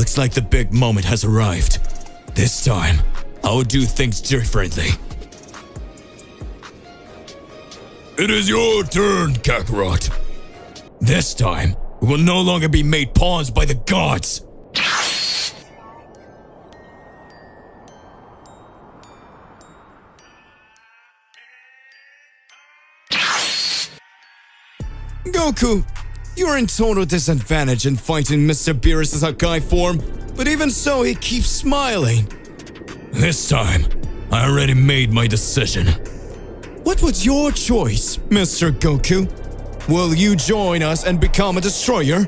Looks like the big moment has arrived. This time, I will do things differently. It is your turn, Kakarot. This time, we will no longer be made pawns by the gods. Goku, you are in total disadvantage in fighting Mr. Beerus' Hakai form, but even so, he keeps smiling. This time, I already made my decision. What was your choice, Mr. Goku? Will you join us and become a destroyer?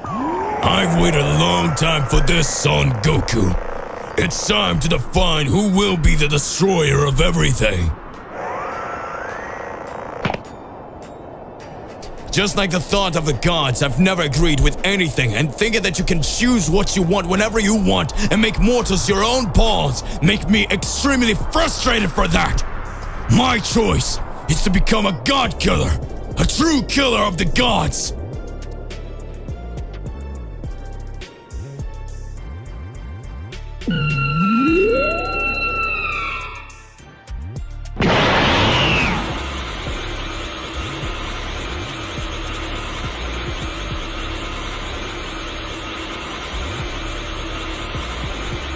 I've waited a long time for this, son Goku. It's time to define who will be the destroyer of everything. Just like the thought of the gods, I've never agreed with anything, and thinking that you can choose what you want whenever you want and make mortals your own pawns make me extremely frustrated for that. My choice is to become a god killer, a true killer of the gods.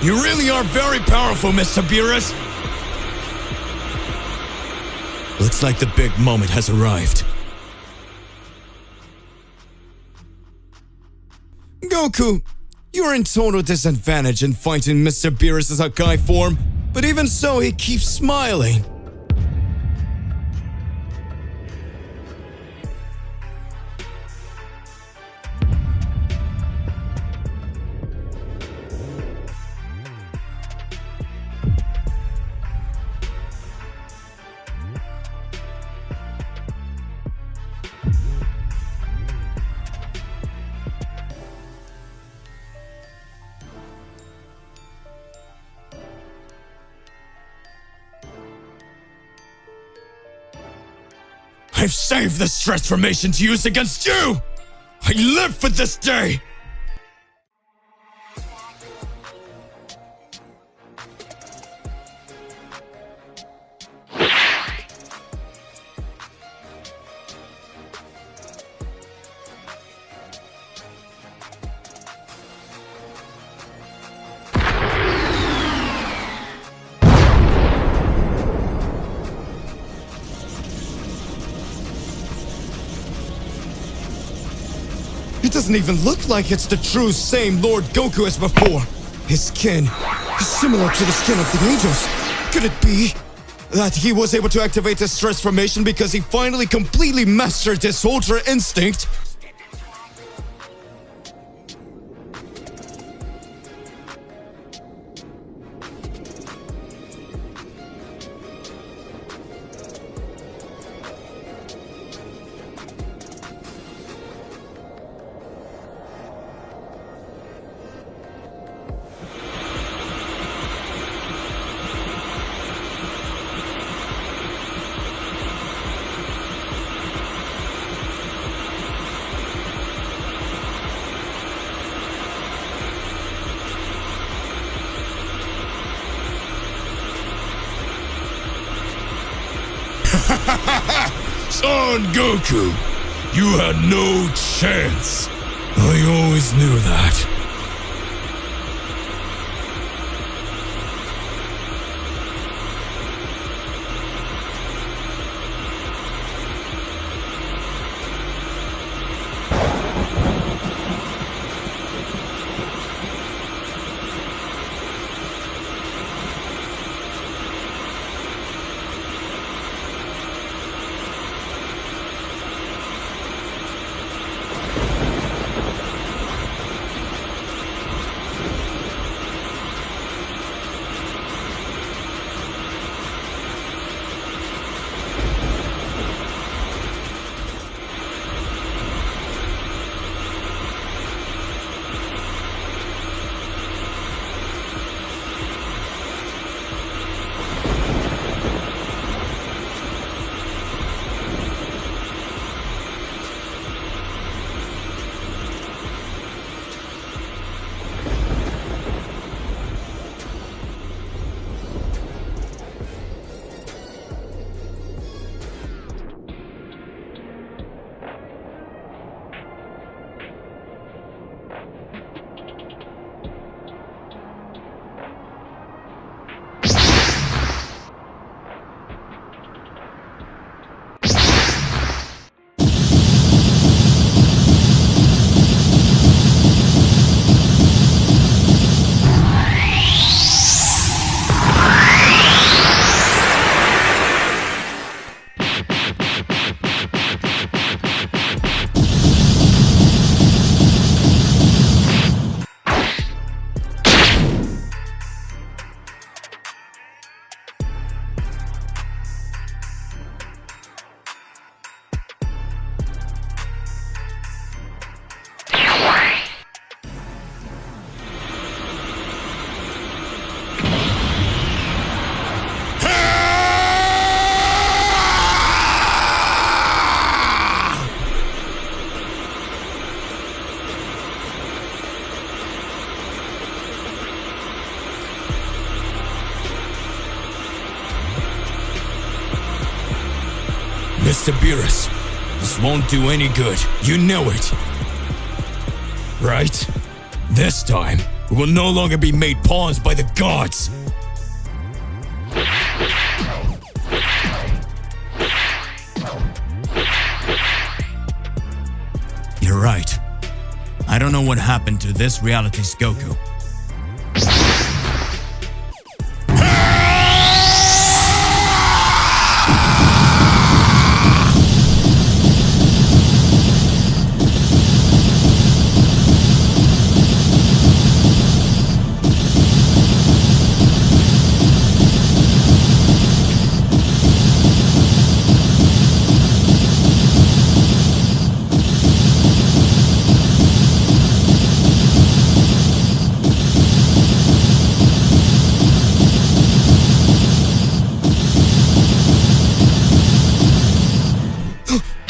You really are very powerful, Mr. Beerus. Looks like the big moment has arrived. Goku, you are in total disadvantage in fighting Mr. Beerus' Hakai form, but even so, he keeps smiling. I've saved this transformation to use against you! I live for this day! It doesn't even look like it's the true same Lord Goku as before. His skin is similar to the skin of the angels. Could it be that he was able to activate this transformation because he finally completely mastered his Ultra Instinct? Son Goku, you had no chance. I always knew that. Mr. Beerus, this won't do any good. You know it. Right? This time, we will no longer be made pawns by the gods. You're right. I don't know what happened to this reality's Goku.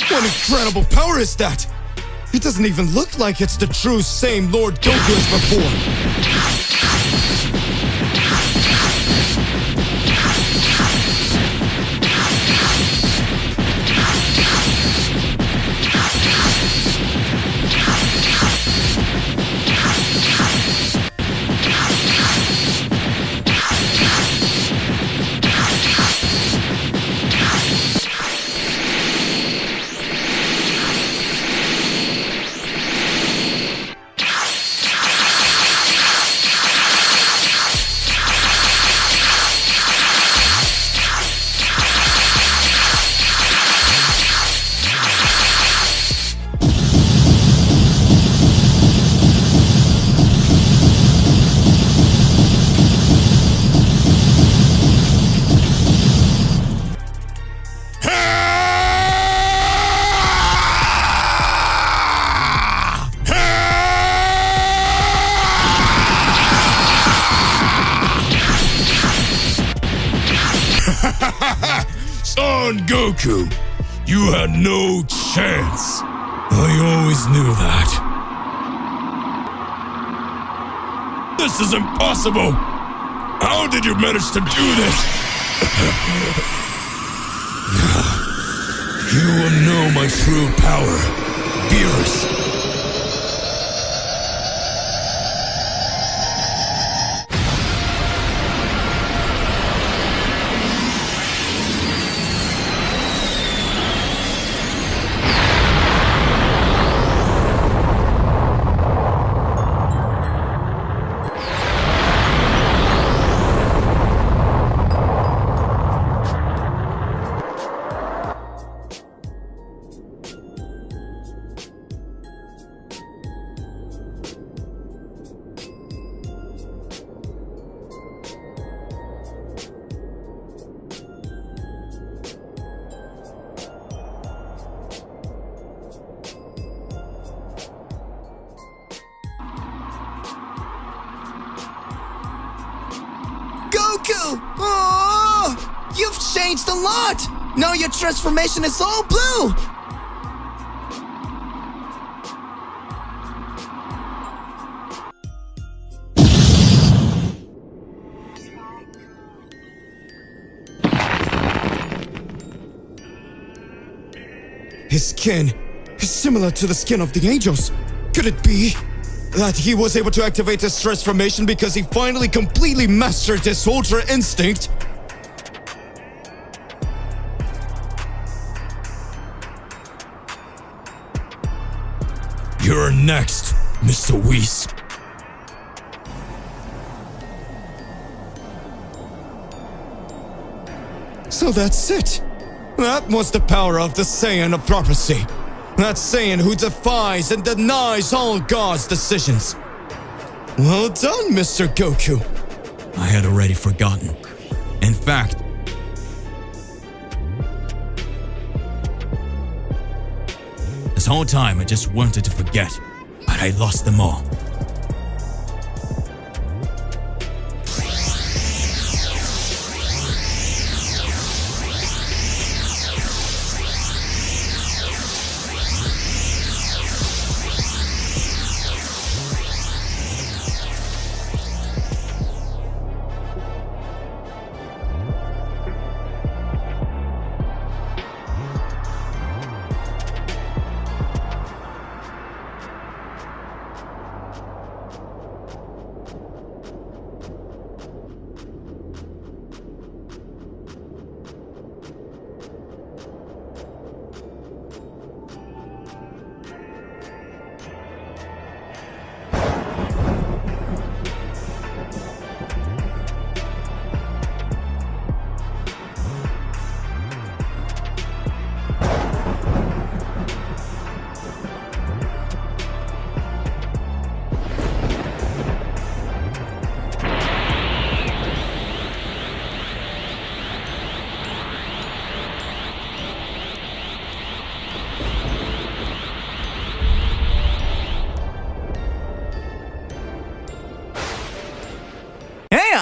What incredible power is that? It doesn't even look like it's the true same Lord Goku as before. Son Goku, you had no chance. I always knew that. This is impossible. How did you manage to do this? You will know my true power, Beerus. Goku! Oh, you've changed a lot! Now your transformation is all blue! His skin is similar to the skin of the angels. Could it be that he was able to activate his transformation because he finally completely mastered his Ultra Instinct? You're next, Mr. Whis. So that's it. That was the power of the Saiyan of prophecy. That Saiyan who defies and denies all God's decisions. Well done, Mr. Goku. I had already forgotten. In fact, this whole time I just wanted to forget, but I lost them all.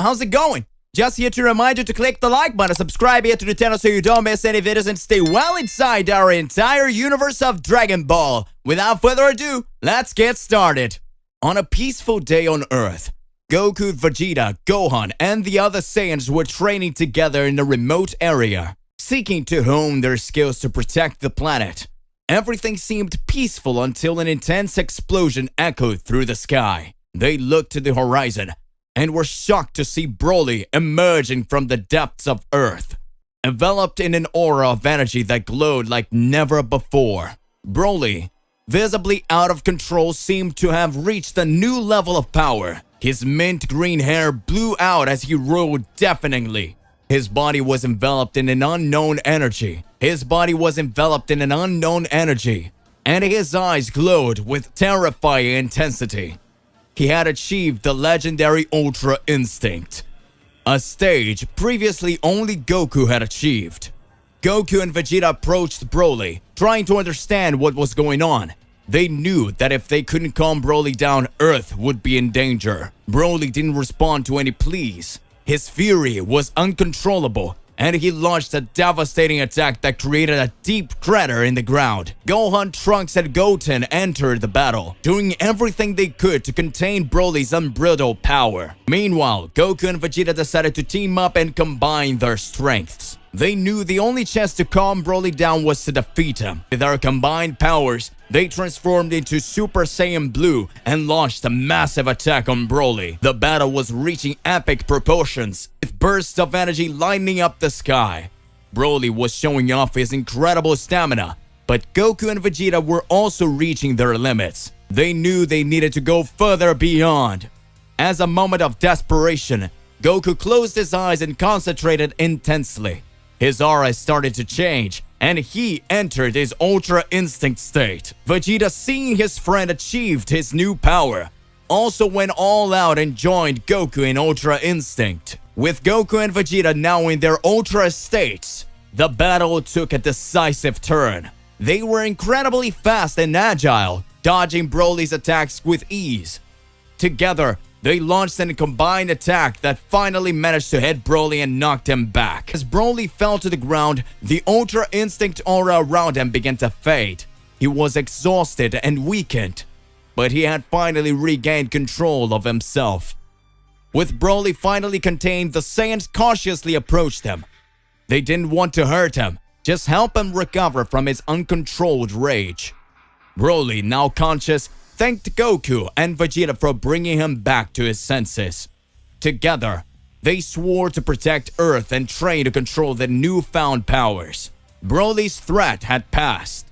how's it going? Just here to remind you to click the like button, subscribe here to the channel so you don't miss any videos and stay well inside our entire universe of Dragon Ball. Without further ado, let's get started. On a peaceful day on Earth, Goku, Vegeta, Gohan, and the other Saiyans were training together in a remote area, seeking to hone their skills to protect the planet. Everything seemed peaceful until an intense explosion echoed through the sky. They looked to the horizon and were shocked to see Broly emerging from the depths of Earth, enveloped in an aura of energy that glowed like never before. Broly, visibly out of control, seemed to have reached a new level of power. His mint green hair blew out as he roared deafeningly. His body was enveloped in an unknown energy. And his eyes glowed with terrifying intensity. He had achieved the legendary Ultra Instinct, a stage previously only Goku had achieved. Goku and Vegeta approached Broly, trying to understand what was going on. They knew that if they couldn't calm Broly down, Earth would be in danger. Broly didn't respond to any pleas. His fury was uncontrollable, and he launched a devastating attack that created a deep crater in the ground. Gohan, Trunks, and Goten entered the battle, doing everything they could to contain Broly's unbridled power. Meanwhile, Goku and Vegeta decided to team up and combine their strengths. They knew the only chance to calm Broly down was to defeat him. With their combined powers, they transformed into Super Saiyan Blue and launched a massive attack on Broly. The battle was reaching epic proportions, with bursts of energy lighting up the sky. Broly was showing off his incredible stamina, but Goku and Vegeta were also reaching their limits. They knew they needed to go further beyond. As a moment of desperation, Goku closed his eyes and concentrated intensely. His aura started to change, and he entered his Ultra Instinct state. Vegeta, seeing his friend achieved his new power, also went all out and joined Goku in Ultra Instinct. With Goku and Vegeta now in their Ultra states, the battle took a decisive turn. They were incredibly fast and agile, dodging Broly's attacks with ease. Together, they launched a combined attack that finally managed to hit Broly and knocked him back. As Broly fell to the ground, the Ultra Instinct aura around him began to fade. He was exhausted and weakened, but he had finally regained control of himself. With Broly finally contained, the Saiyans cautiously approached him. They didn't want to hurt him, just help him recover from his uncontrolled rage. Broly, now conscious, thanked Goku and Vegeta for bringing him back to his senses. Together, they swore to protect Earth and train to control their newfound powers. Broly's threat had passed,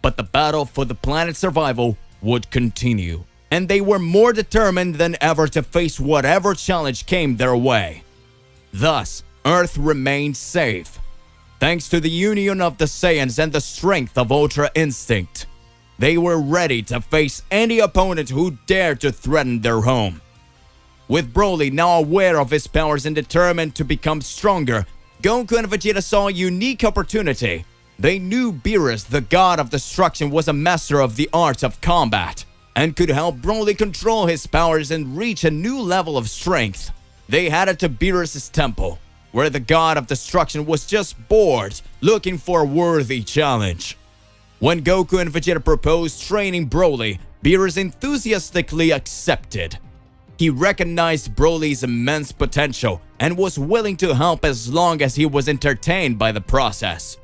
but the battle for the planet's survival would continue, and they were more determined than ever to face whatever challenge came their way. Thus, Earth remained safe, thanks to the union of the Saiyans and the strength of Ultra Instinct. They were ready to face any opponent who dared to threaten their home. With Broly now aware of his powers and determined to become stronger, Goku and Vegeta saw a unique opportunity. They knew Beerus, the god of destruction, was a master of the art of combat and could help Broly control his powers and reach a new level of strength. They headed to Beerus' temple, where the god of destruction was just bored, looking for a worthy challenge. When Goku and Vegeta proposed training Broly, Beerus enthusiastically accepted. He recognized Broly's immense potential and was willing to help as long as he was entertained by the process.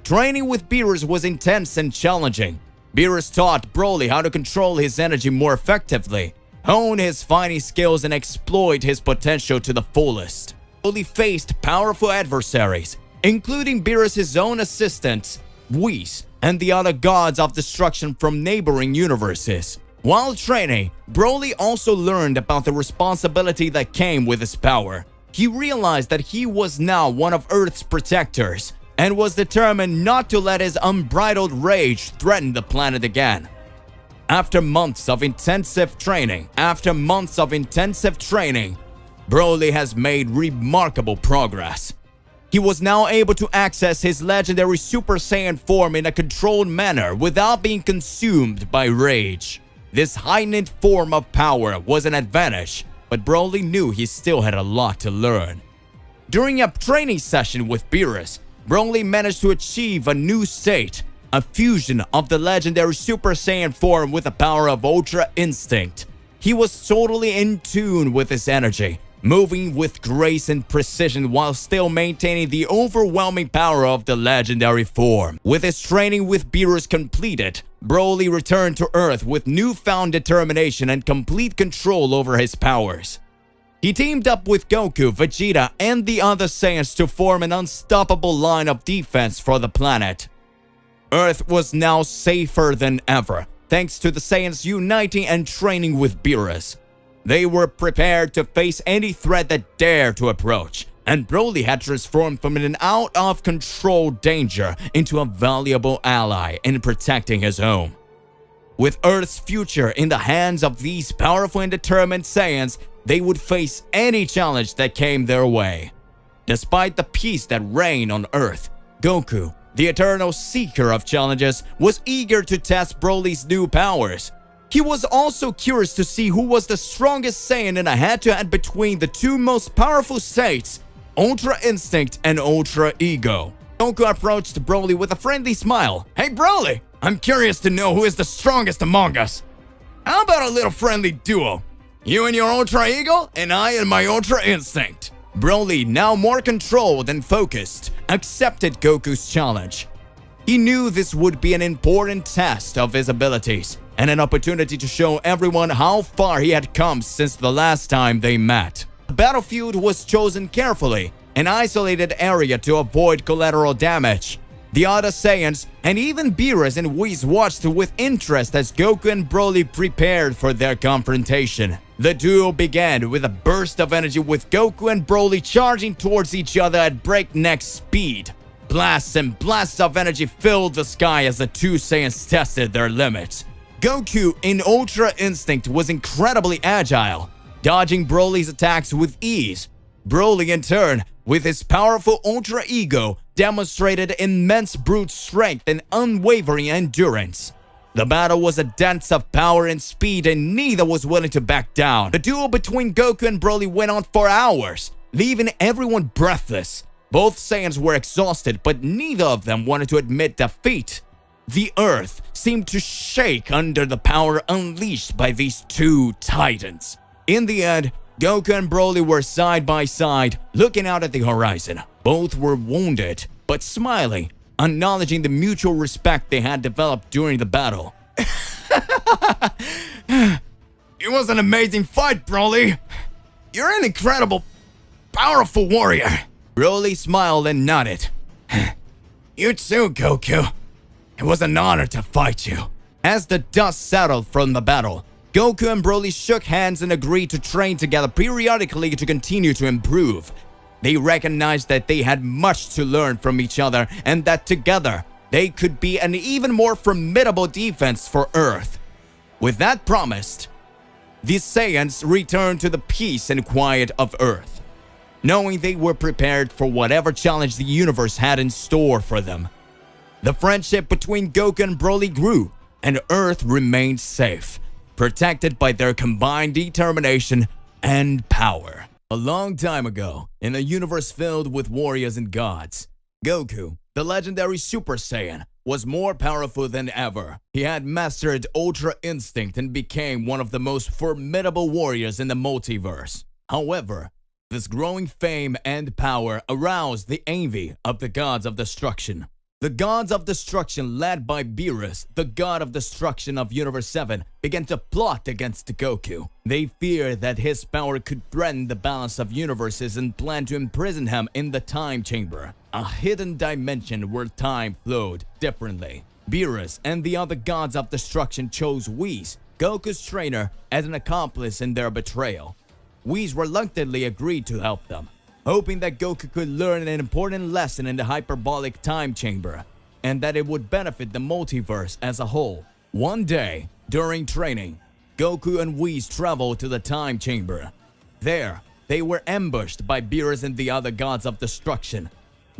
Training with Beerus was intense and challenging. Beerus taught Broly how to control his energy more effectively, hone his fighting skills, and exploit his potential to the fullest. Broly faced powerful adversaries, including Beerus' own assistants, Whis, and the other gods of destruction from neighboring universes. While training, Broly also learned about the responsibility that came with his power. He realized that he was now one of Earth's protectors and was determined not to let his unbridled rage threaten the planet again. After months of intensive training, Broly has made remarkable progress. He was now able to access his legendary Super Saiyan form in a controlled manner without being consumed by rage. This heightened form of power was an advantage, but Broly knew he still had a lot to learn. During a training session with Beerus, Broly managed to achieve a new state, a fusion of the legendary Super Saiyan form with the power of Ultra Instinct. He was totally in tune with his energy, moving with grace and precision while still maintaining the overwhelming power of the legendary form. With his training with Beerus completed, Broly returned to Earth with newfound determination and complete control over his powers. He teamed up with Goku, Vegeta, and the other Saiyans to form an unstoppable line of defense for the planet. Earth was now safer than ever, thanks to the Saiyans uniting and training with Beerus. They were prepared to face any threat that dared to approach, and Broly had transformed from an out-of-control danger into a valuable ally in protecting his home. With Earth's future in the hands of these powerful and determined Saiyans, they would face any challenge that came their way. Despite the peace that reigned on Earth, Goku, the eternal seeker of challenges, was eager to test Broly's new powers. He was also curious to see who was the strongest Saiyan in a head-to-head between the two most powerful states, Ultra Instinct and Ultra Ego. Goku approached Broly with a friendly smile. "Hey Broly, I'm curious to know who is the strongest among us. How about a little friendly duo? You and your Ultra Ego, and I and my Ultra Instinct." Broly, now more controlled and focused, accepted Goku's challenge. He knew this would be an important test of his abilities, and an opportunity to show everyone how far he had come since the last time they met. The battlefield was chosen carefully, an isolated area to avoid collateral damage. The other Saiyans, and even Beerus and Whis, watched with interest as Goku and Broly prepared for their confrontation. The duel began with a burst of energy, with Goku and Broly charging towards each other at breakneck speed. Blasts and blasts of energy filled the sky as the two Saiyans tested their limits. Goku in Ultra Instinct was incredibly agile, dodging Broly's attacks with ease. Broly, in turn, with his powerful Ultra Ego, demonstrated immense brute strength and unwavering endurance. The battle was a dance of power and speed, and neither was willing to back down. The duel between Goku and Broly went on for hours, leaving everyone breathless. Both Saiyans were exhausted, but neither of them wanted to admit defeat. The Earth seemed to shake under the power unleashed by these two titans. In the end, Goku and Broly were side by side, looking out at the horizon. Both were wounded, but smiling, acknowledging the mutual respect they had developed during the battle. "It was an amazing fight, Broly. You're an incredible, powerful warrior." Broly smiled and nodded. "You too, Goku. It was an honor to fight you." As the dust settled from the battle, Goku and Broly shook hands and agreed to train together periodically to continue to improve. They recognized that they had much to learn from each other, and that together they could be an even more formidable defense for Earth. With that promised, the Saiyans returned to the peace and quiet of Earth, knowing they were prepared for whatever challenge the universe had in store for them. The friendship between Goku and Broly grew, and Earth remained safe, protected by their combined determination and power. A long time ago, in a universe filled with warriors and gods, Goku, the legendary Super Saiyan, was more powerful than ever. He had mastered Ultra Instinct and became one of the most formidable warriors in the multiverse. However, this growing fame and power aroused the envy of the gods of destruction. The gods of destruction, led by Beerus, the god of destruction of Universe 7, began to plot against Goku. They feared that his power could threaten the balance of universes and planned to imprison him in the Time Chamber, a hidden dimension where time flowed differently. Beerus and the other gods of destruction chose Whis, Goku's trainer, as an accomplice in their betrayal. Whis reluctantly agreed to help them, hoping that Goku could learn an important lesson in the hyperbolic time chamber, and that it would benefit the multiverse as a whole. One day, during training, Goku and Whis traveled to the time chamber. There, they were ambushed by Beerus and the other gods of destruction.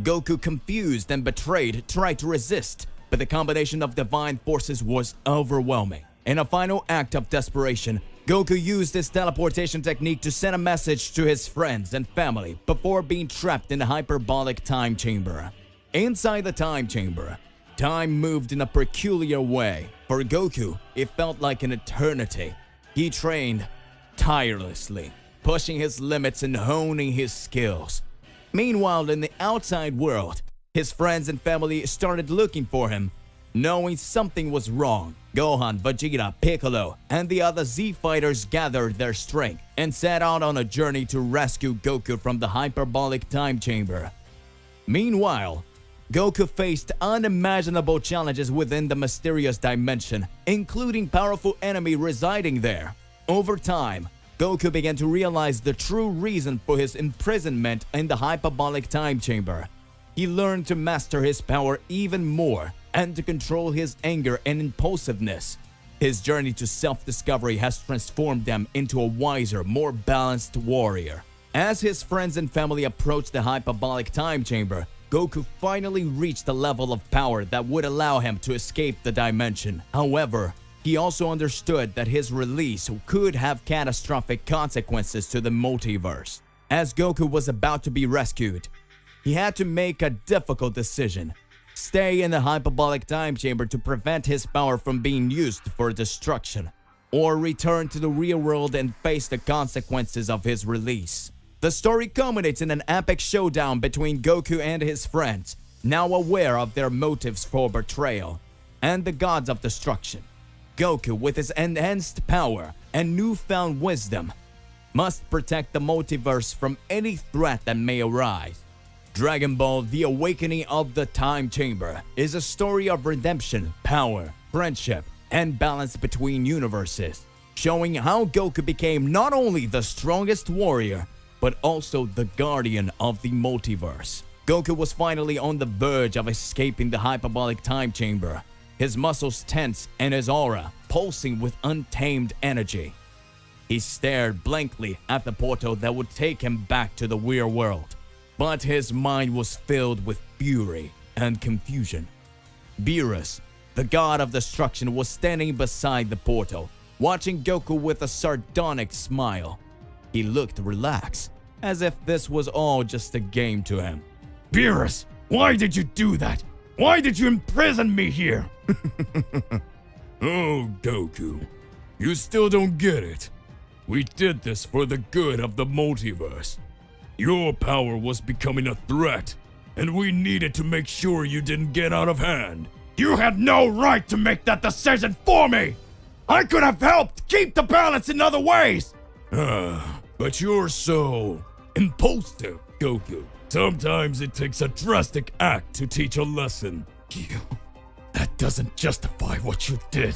Goku, confused and betrayed, tried to resist, but the combination of divine forces was overwhelming. In a final act of desperation, Goku used his teleportation technique to send a message to his friends and family before being trapped in the hyperbolic time chamber. Inside the time chamber, time moved in a peculiar way. For Goku, it felt like an eternity. He trained tirelessly, pushing his limits and honing his skills. Meanwhile, in the outside world, his friends and family started looking for him. Knowing something was wrong, Gohan, Vegeta, Piccolo, and the other Z fighters gathered their strength and set out on a journey to rescue Goku from the hyperbolic time chamber. Meanwhile, Goku faced unimaginable challenges within the mysterious dimension, including powerful enemy residing there. Over time, Goku began to realize the true reason for his imprisonment in the hyperbolic time chamber. He learned to master his power even more and to control his anger and impulsiveness. His journey to self-discovery has transformed them into a wiser, more balanced warrior. As his friends and family approached the hyperbolic time chamber, Goku finally reached a level of power that would allow him to escape the dimension. However, he also understood that his release could have catastrophic consequences to the multiverse. As Goku was about to be rescued, he had to make a difficult decision: stay in the hyperbolic time chamber to prevent his power from being used for destruction, or return to the real world and face the consequences of his release. The story culminates in an epic showdown between Goku and his friends, now aware of their motives for betrayal, and the gods of destruction. Goku, with his enhanced power and newfound wisdom, must protect the multiverse from any threat that may arise. Dragon Ball: The Awakening of the Time Chamber is a story of redemption, power, friendship, and balance between universes, showing how Goku became not only the strongest warrior, but also the guardian of the multiverse. Goku was finally on the verge of escaping the hyperbolic time chamber, his muscles tense and his aura pulsing with untamed energy. He stared blankly at the portal that would take him back to the real world. But his mind was filled with fury and confusion. Beerus, the god of destruction, was standing beside the portal, watching Goku with a sardonic smile. He looked relaxed, as if this was all just a game to him. Beerus, why did you do that? Why did you imprison me here? Oh, Goku, you still don't get it. We did this for the good of the multiverse. Your power was becoming a threat, and we needed to make sure you didn't get out of hand. You had no right to make that decision for me! I could have helped keep the balance in other ways! But you're so impulsive, Goku. Sometimes it takes a drastic act to teach a lesson. That doesn't justify what you did.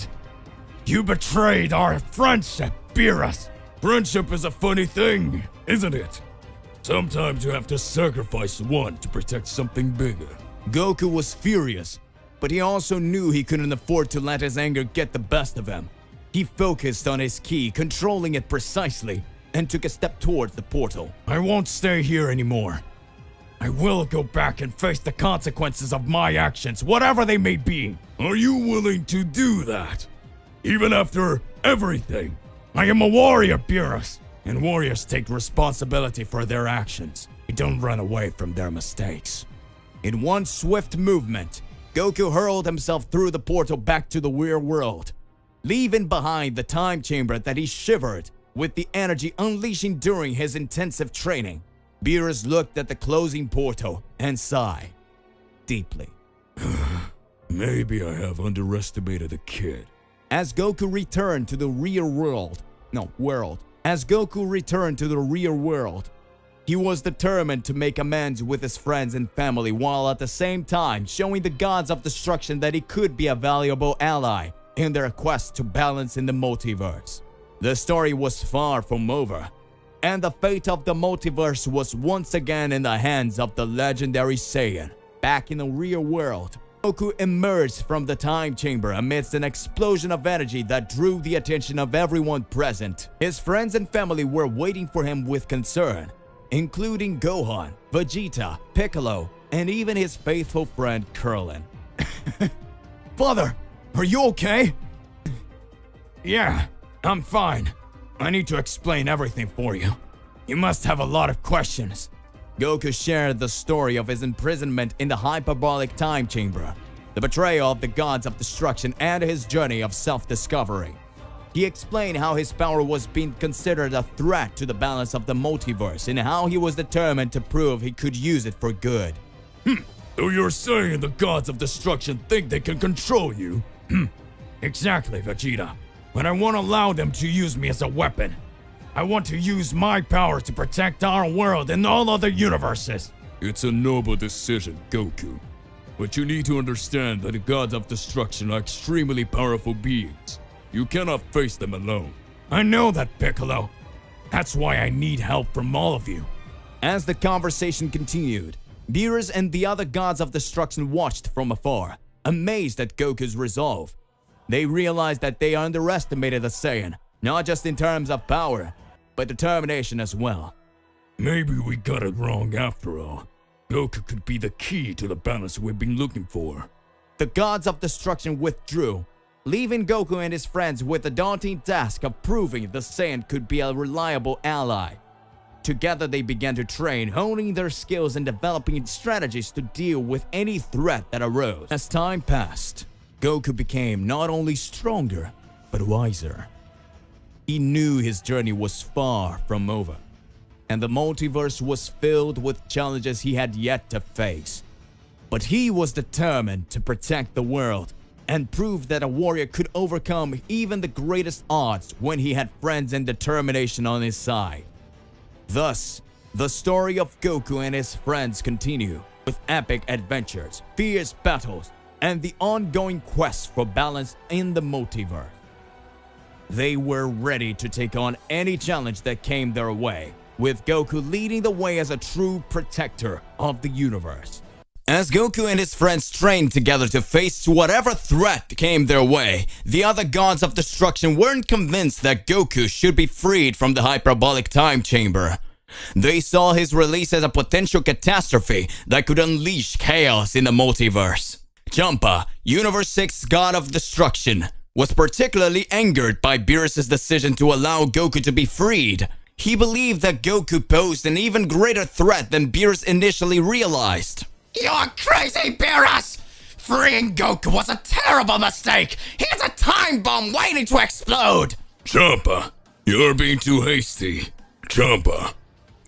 You betrayed our friendship, Beerus. Friendship is a funny thing, isn't it? Sometimes you have to sacrifice one to protect something bigger. Goku was furious, but he also knew he couldn't afford to let his anger get the best of him. He focused on his ki, controlling it precisely, and took a step towards the portal. I won't stay here anymore. I will go back and face the consequences of my actions, whatever they may be. Are you willing to do that? Even after everything? I am a warrior, Beerus, and warriors take responsibility for their actions. They don't run away from their mistakes. In one swift movement, Goku hurled himself through the portal back to the real world, leaving behind the time chamber that he shivered with the energy unleashing during his intensive training. Beerus looked at the closing portal and sighed deeply. Maybe I have underestimated the kid. As Goku returned to the real world, he was determined to make amends with his friends and family while at the same time showing the gods of destruction that he could be a valuable ally in their quest to balance in the multiverse. The story was far from over, and the fate of the multiverse was once again in the hands of the legendary Saiyan. Back in the real world, Goku emerged from the time chamber amidst an explosion of energy that drew the attention of everyone present. His friends and family were waiting for him with concern, including Gohan, Vegeta, Piccolo, and even his faithful friend Krillin. Father, are you okay? Yeah, I'm fine. I need to explain everything for you. You must have a lot of questions. Goku shared the story of his imprisonment in the hyperbolic time chamber, the betrayal of the gods of destruction, and his journey of self-discovery. He explained how his power was being considered a threat to the balance of the multiverse and how he was determined to prove he could use it for good. So you're saying the gods of destruction think they can control you? Exactly, Vegeta. But I won't allow them to use me as a weapon. I want to use my power to protect our world and all other universes. It's a noble decision, Goku. But you need to understand that the gods of destruction are extremely powerful beings. You cannot face them alone. I know that, Piccolo. That's why I need help from all of you. As the conversation continued, Beerus and the other gods of destruction watched from afar, amazed at Goku's resolve. They realized that they underestimated the Saiyan, not just in terms of power, but determination as well. Maybe we got it wrong after all. Goku could be the key to the balance we've been looking for. The gods of destruction withdrew, leaving Goku and his friends with the daunting task of proving the Saiyan could be a reliable ally. Together they began to train, honing their skills and developing strategies to deal with any threat that arose. As time passed, Goku became not only stronger, but wiser. He knew his journey was far from over, and the multiverse was filled with challenges he had yet to face. But he was determined to protect the world and prove that a warrior could overcome even the greatest odds when he had friends and determination on his side. Thus, the story of Goku and his friends continue with epic adventures, fierce battles, and the ongoing quest for balance in the multiverse. They were ready to take on any challenge that came their way, with Goku leading the way as a true protector of the universe. As Goku and his friends trained together to face whatever threat came their way, the other gods of destruction weren't convinced that Goku should be freed from the hyperbolic time chamber. They saw his release as a potential catastrophe that could unleash chaos in the multiverse. Champa, Universe 6 God of Destruction, was particularly angered by Beerus' decision to allow Goku to be freed. He believed that Goku posed an even greater threat than Beerus initially realized. You're crazy, Beerus! Freeing Goku was a terrible mistake! He's a time bomb waiting to explode! Champa, you're being too hasty. Champa,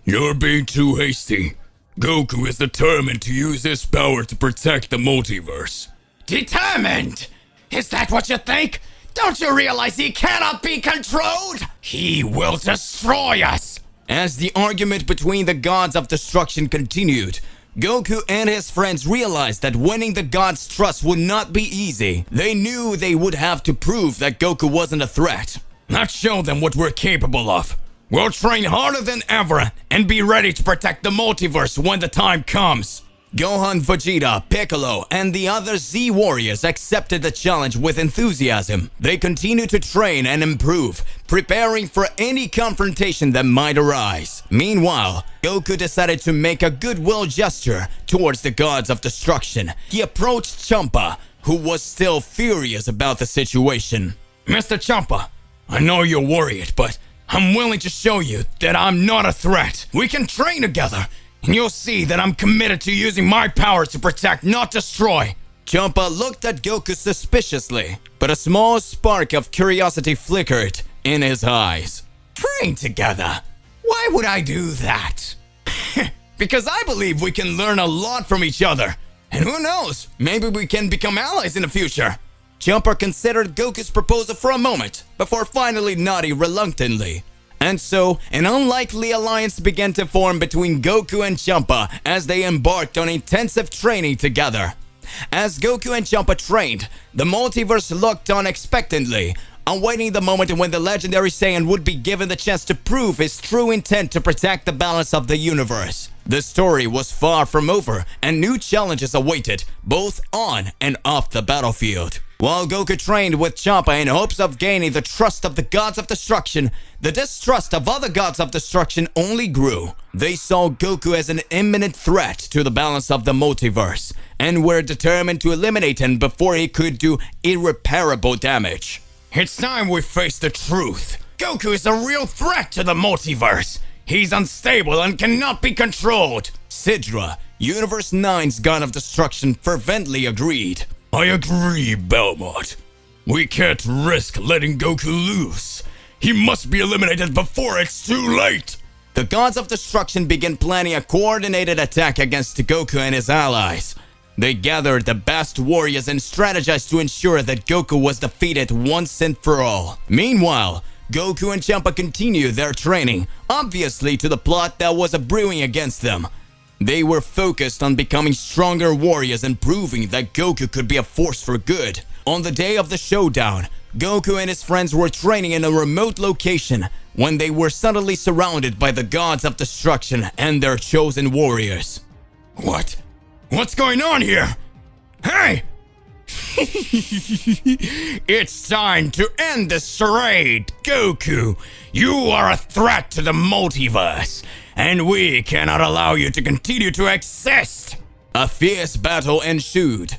you're being too hasty. Goku is determined to use his power to protect the multiverse. Determined? Is that what you think? Don't you realize he cannot be controlled? He will destroy us! As the argument between the gods of destruction continued, Goku and his friends realized that winning the gods' trust would not be easy. They knew they would have to prove that Goku wasn't a threat. Let's show them what we're capable of. We'll train harder than ever and be ready to protect the multiverse when the time comes. Gohan, Vegeta, Piccolo, and the other Z warriors accepted the challenge with enthusiasm. They continued to train and improve, preparing for any confrontation that might arise. Meanwhile, Goku decided to make a goodwill gesture towards the gods of destruction. He approached Champa, who was still furious about the situation. Mr. Champa, I know you're worried, but I'm willing to show you that I'm not a threat. We can train together, and you'll see that I'm committed to using my power to protect, not destroy. Champa looked at Goku suspiciously, but a small spark of curiosity flickered in his eyes. Train together? Why would I do that? Because I believe we can learn a lot from each other. And who knows, maybe we can become allies in the future. Champa considered Goku's proposal for a moment, before finally nodding reluctantly. And so, an unlikely alliance began to form between Goku and Champa as they embarked on intensive training together. As Goku and Champa trained, the multiverse looked on expectantly, awaiting the moment when the legendary Saiyan would be given the chance to prove his true intent to protect the balance of the universe. The story was far from over, and new challenges awaited, both on and off the battlefield. While Goku trained with Champa in hopes of gaining the trust of the gods of destruction, the distrust of other gods of destruction only grew. They saw Goku as an imminent threat to the balance of the multiverse, and were determined to eliminate him before he could do irreparable damage. It's time we face the truth. Goku is a real threat to the multiverse. He's unstable and cannot be controlled. Sidra, Universe 9's God of Destruction, fervently agreed. I agree, Belmont. We can't risk letting Goku loose. He must be eliminated before it's too late. The Gods of Destruction began planning a coordinated attack against Goku and his allies. They gathered the best warriors and strategized to ensure that Goku was defeated once and for all. Meanwhile, Goku and Champa continued their training, obviously to the plot that was brewing against them. They were focused on becoming stronger warriors and proving that Goku could be a force for good. On the day of the showdown, Goku and his friends were training in a remote location when they were suddenly surrounded by the Gods of Destruction and their chosen warriors. What? What's going on here? Hey! It's time to end this charade, Goku. You are a threat to the multiverse, and we cannot allow you to continue to exist. A fierce battle ensued,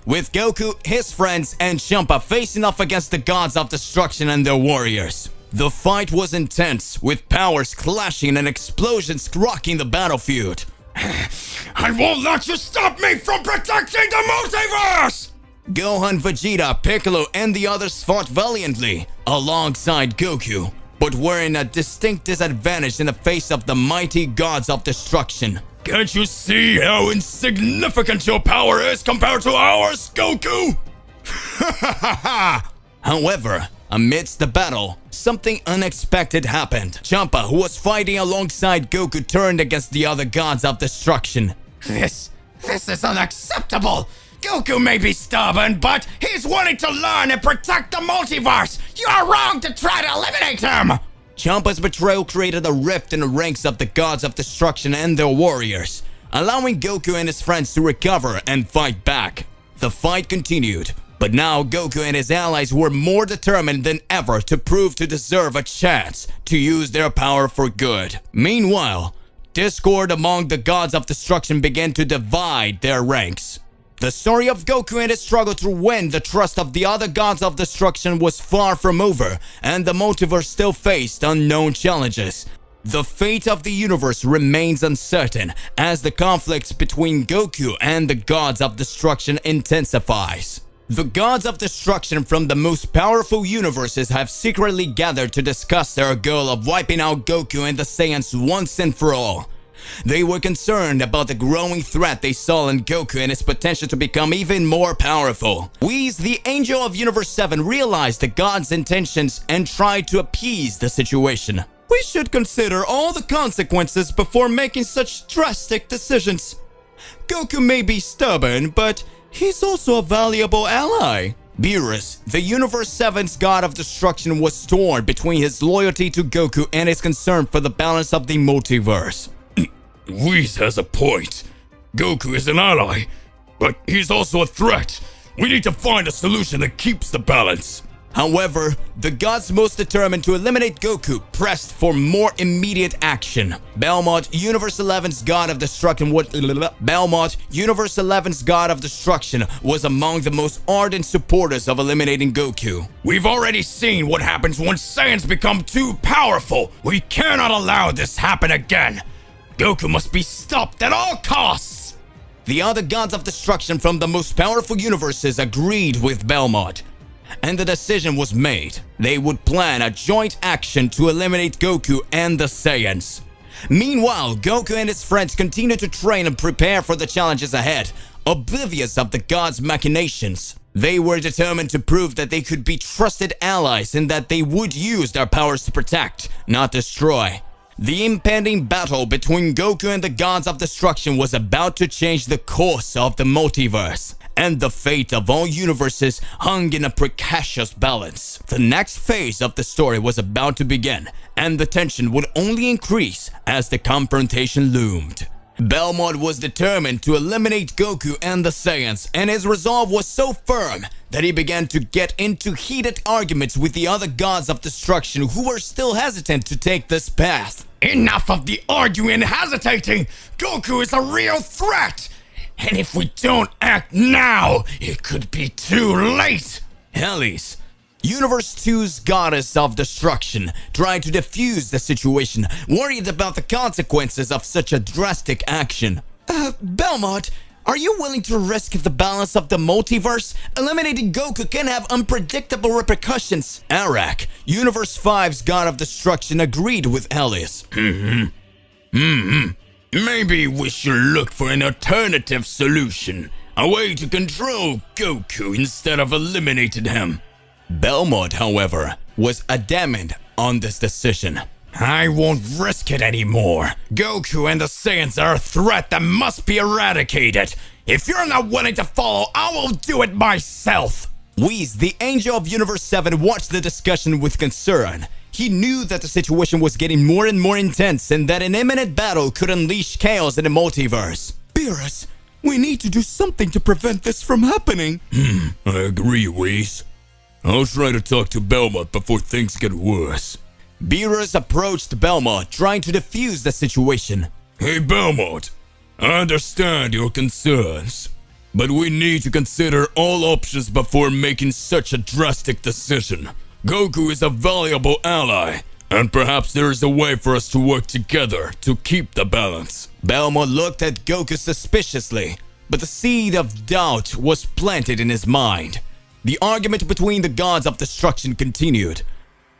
with Goku, his friends, and Champa facing off against the Gods of Destruction and their warriors. The fight was intense, with powers clashing and explosions rocking the battlefield. I won't let you stop me from protecting the multiverse! Gohan, Vegeta, Piccolo, and the others fought valiantly alongside Goku, but were in a distinct disadvantage in the face of the mighty Gods of Destruction. Can't you see how insignificant your power is compared to ours, Goku? However, amidst the battle, something unexpected happened. Champa, who was fighting alongside Goku, turned against the other Gods of Destruction. This is unacceptable! Goku may be stubborn, but he's wanting to learn and protect the multiverse! You are wrong to try to eliminate him! Champa's betrayal created a rift in the ranks of the Gods of Destruction and their warriors, allowing Goku and his friends to recover and fight back. The fight continued, but now Goku and his allies were more determined than ever to prove to deserve a chance to use their power for good. Meanwhile, discord among the Gods of Destruction began to divide their ranks. The story of Goku and his struggle to win the trust of the other Gods of Destruction was far from over, and the multiverse still faced unknown challenges. The fate of the universe remains uncertain as the conflicts between Goku and the Gods of Destruction intensifies. The Gods of Destruction from the most powerful universes have secretly gathered to discuss their goal of wiping out Goku and the Saiyans once and for all. They were concerned about the growing threat they saw in Goku and his potential to become even more powerful. Whis, the Angel of Universe 7, realized the God's intentions and tried to appease the situation. We should consider all the consequences before making such drastic decisions. Goku may be stubborn, but he's also a valuable ally. Beerus, the Universe 7's God of Destruction, was torn between his loyalty to Goku and his concern for the balance of the multiverse. Whis has a point. Goku is an ally, but he's also a threat. We need to find a solution that keeps the balance. However, the gods most determined to eliminate Goku pressed for more immediate action. Belmont, Universe 11's God of Destruction was among the most ardent supporters of eliminating Goku. We've already seen what happens when Saiyans become too powerful. We cannot allow this happen again. Goku must be stopped at all costs! The other Gods of Destruction from the most powerful universes agreed with Belmont, and the decision was made. They would plan a joint action to eliminate Goku and the Saiyans. Meanwhile, Goku and his friends continued to train and prepare for the challenges ahead, oblivious of the gods' machinations. They were determined to prove that they could be trusted allies and that they would use their powers to protect, not destroy. The impending battle between Goku and the Gods of Destruction was about to change the course of the multiverse, and the fate of all universes hung in a precarious balance. The next phase of the story was about to begin, and the tension would only increase as the confrontation loomed. Belmont was determined to eliminate Goku and the Saiyans, and his resolve was so firm that he began to get into heated arguments with the other Gods of Destruction who were still hesitant to take this path. Enough of the arguing and hesitating! Goku is a real threat! And if we don't act now, it could be too late! Hellies, Universe 2's Goddess of Destruction tried to defuse the situation, worried about the consequences of such a drastic action. Belmont, are you willing to risk the balance of the multiverse? Eliminating Goku can have unpredictable repercussions. Arak, Universe 5's God of Destruction, agreed with Elias. Maybe we should look for an alternative solution. A way to control Goku instead of eliminating him. Belmont, however, was adamant on this decision. I won't risk it anymore. Goku and the Saiyans are a threat that must be eradicated. If you're not willing to follow, I will do it myself. Whis, the Angel of Universe 7, watched the discussion with concern. He knew that the situation was getting more and more intense and that an imminent battle could unleash chaos in the multiverse. Beerus, we need to do something to prevent this from happening. I agree, Whis. I'll try to talk to Belmont before things get worse. Beerus approached Belmont, trying to defuse the situation. Hey Belmont, I understand your concerns, but we need to consider all options before making such a drastic decision. Goku is a valuable ally, and perhaps there is a way for us to work together to keep the balance. Belmont looked at Goku suspiciously, but the seed of doubt was planted in his mind. The argument between the gods of destruction continued,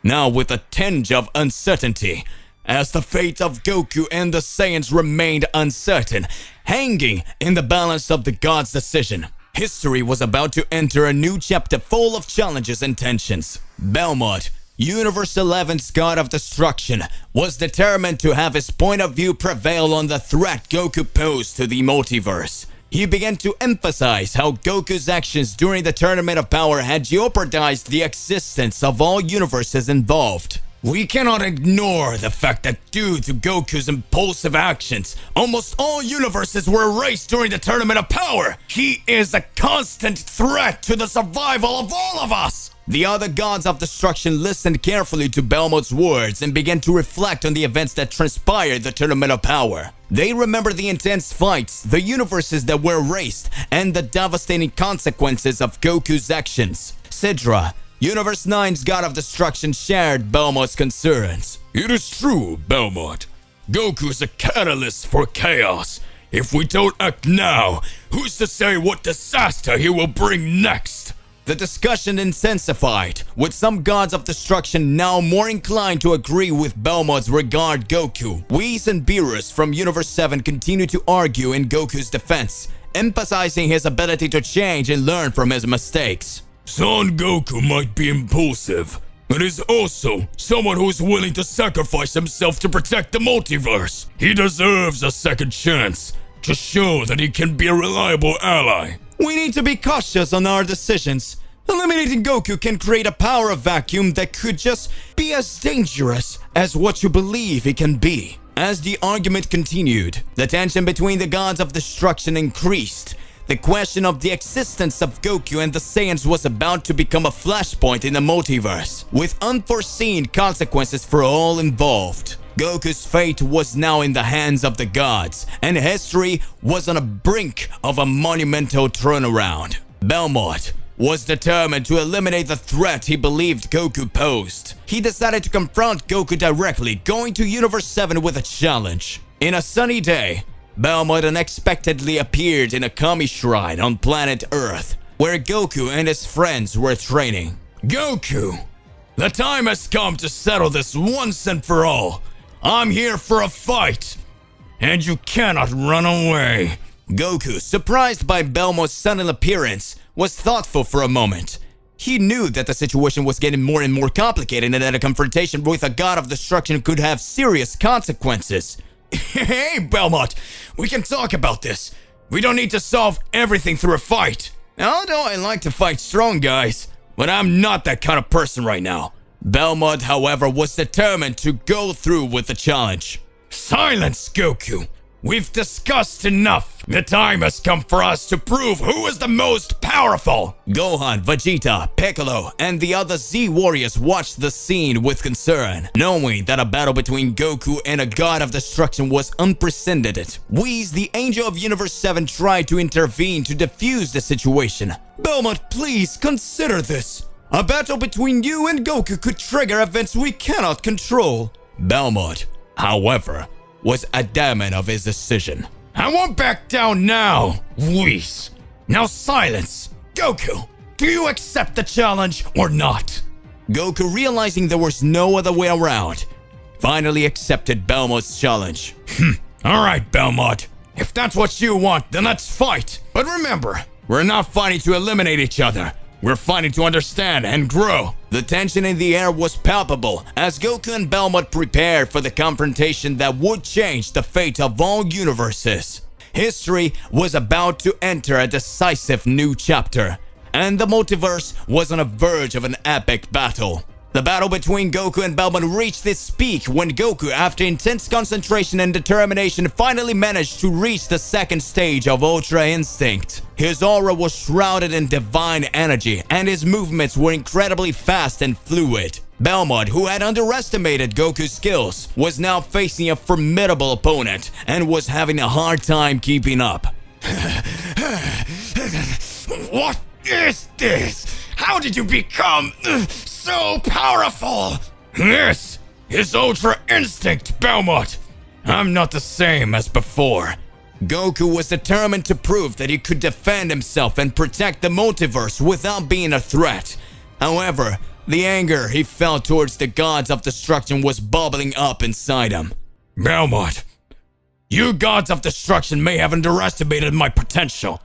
now with a tinge of uncertainty, as the fate of Goku and the Saiyans remained uncertain, hanging in the balance of the gods' decision. History was about to enter a new chapter full of challenges and tensions. Belmont, Universe 11's God of Destruction, was determined to have his point of view prevail on the threat Goku posed to the multiverse. He began to emphasize how Goku's actions during the Tournament of Power had jeopardized the existence of all universes involved. We cannot ignore the fact that due to Goku's impulsive actions, almost all universes were erased during the Tournament of Power. He is a constant threat to the survival of all of us. The other gods of destruction listened carefully to Belmont's words and began to reflect on the events that transpired the Tournament of Power. They remembered the intense fights, the universes that were erased, and the devastating consequences of Goku's actions. Sidra, Universe 9's God of Destruction, shared Belmont's concerns. It is true, Belmont. Goku is a catalyst for chaos. If we don't act now, who's to say what disaster he will bring next? The discussion intensified, with some gods of destruction now more inclined to agree with Belmont's regard Goku. Whis and Beerus from Universe 7 continued to argue in Goku's defense, emphasizing his ability to change and learn from his mistakes. Son Goku might be impulsive, but is also someone who is willing to sacrifice himself to protect the multiverse. He deserves a second chance to show that he can be a reliable ally. We need to be cautious on our decisions. Eliminating Goku can create a power vacuum that could just be as dangerous as what you believe it can be. As the argument continued, the tension between the gods of destruction increased. The question of the existence of Goku and the Saiyans was about to become a flashpoint in the multiverse, with unforeseen consequences for all involved. Goku's fate was now in the hands of the gods, and history was on the brink of a monumental turnaround. Belmont was determined to eliminate the threat he believed Goku posed. He decided to confront Goku directly, going to Universe 7 with a challenge. In a sunny day, Belmont unexpectedly appeared in a kami shrine on planet Earth, where Goku and his friends were training. Goku, the time has come to settle this once and for all. I'm here for a fight, and you cannot run away. Goku, surprised by Belmont's sudden appearance, was thoughtful for a moment. He knew that the situation was getting more and more complicated and that a confrontation with a god of destruction could have serious consequences. Hey, Belmont, we can talk about this. We don't need to solve everything through a fight. Although I like to fight strong guys, but I'm not that kind of person right now. Belmont, however, was determined to go through with the challenge. Silence, Goku. We've discussed enough. The time has come for us to prove who is the most powerful. Gohan, Vegeta, Piccolo, and the other Z warriors watched the scene with concern, knowing that a battle between Goku and a god of destruction was unprecedented. Whis, the Angel of Universe 7, tried to intervene to defuse the situation. Belmont, please consider this. A battle between you and Goku could trigger events we cannot control. Belmont, however, was adamant of his decision. I won't back down now, Whis. Now silence. Goku, do you accept the challenge or not? Goku, realizing there was no other way around, finally accepted Belmont's challenge. Alright, Belmont. If that's what you want, then let's fight. But remember, we're not fighting to eliminate each other. We're fighting to understand and grow. The tension in the air was palpable as Goku and Belmont prepared for the confrontation that would change the fate of all universes. History was about to enter a decisive new chapter, and the multiverse was on the verge of an epic battle. The battle between Goku and Belmont reached its peak when Goku, after intense concentration and determination, finally managed to reach the second stage of Ultra Instinct. His aura was shrouded in divine energy, and his movements were incredibly fast and fluid. Belmont, who had underestimated Goku's skills, was now facing a formidable opponent and was having a hard time keeping up. What is this? How did you become so powerful? This is Ultra Instinct, Belmont. I'm not the same as before. Goku was determined to prove that he could defend himself and protect the multiverse without being a threat. However, the anger he felt towards the gods of destruction was bubbling up inside him. Belmont, you gods of destruction may have underestimated my potential.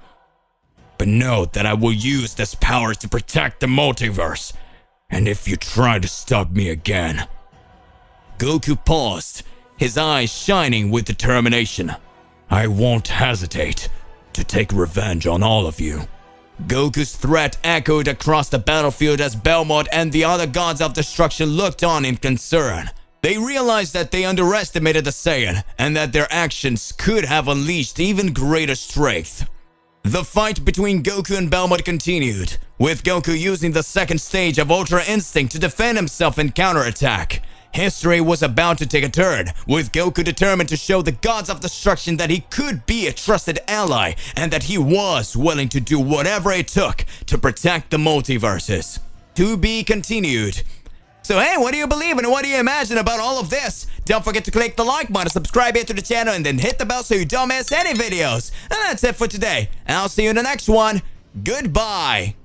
But know that I will use this power to protect the multiverse. And if you try to stop me again... Goku paused, his eyes shining with determination. I won't hesitate to take revenge on all of you. Goku's threat echoed across the battlefield as Belmont and the other gods of destruction looked on in concern. They realized that they underestimated the Saiyan and that their actions could have unleashed even greater strength. The fight between Goku and Belmont continued, with Goku using the second stage of Ultra Instinct to defend himself and counterattack. History was about to take a turn, with Goku determined to show the gods of destruction that he could be a trusted ally and that he was willing to do whatever it took to protect the multiverses. To be continued. So hey, what do you believe and what do you imagine about all of this? Don't forget to click the like button, subscribe here to the channel, and then hit the bell so you don't miss any videos. And that's it for today. I'll see you in the next one. Goodbye.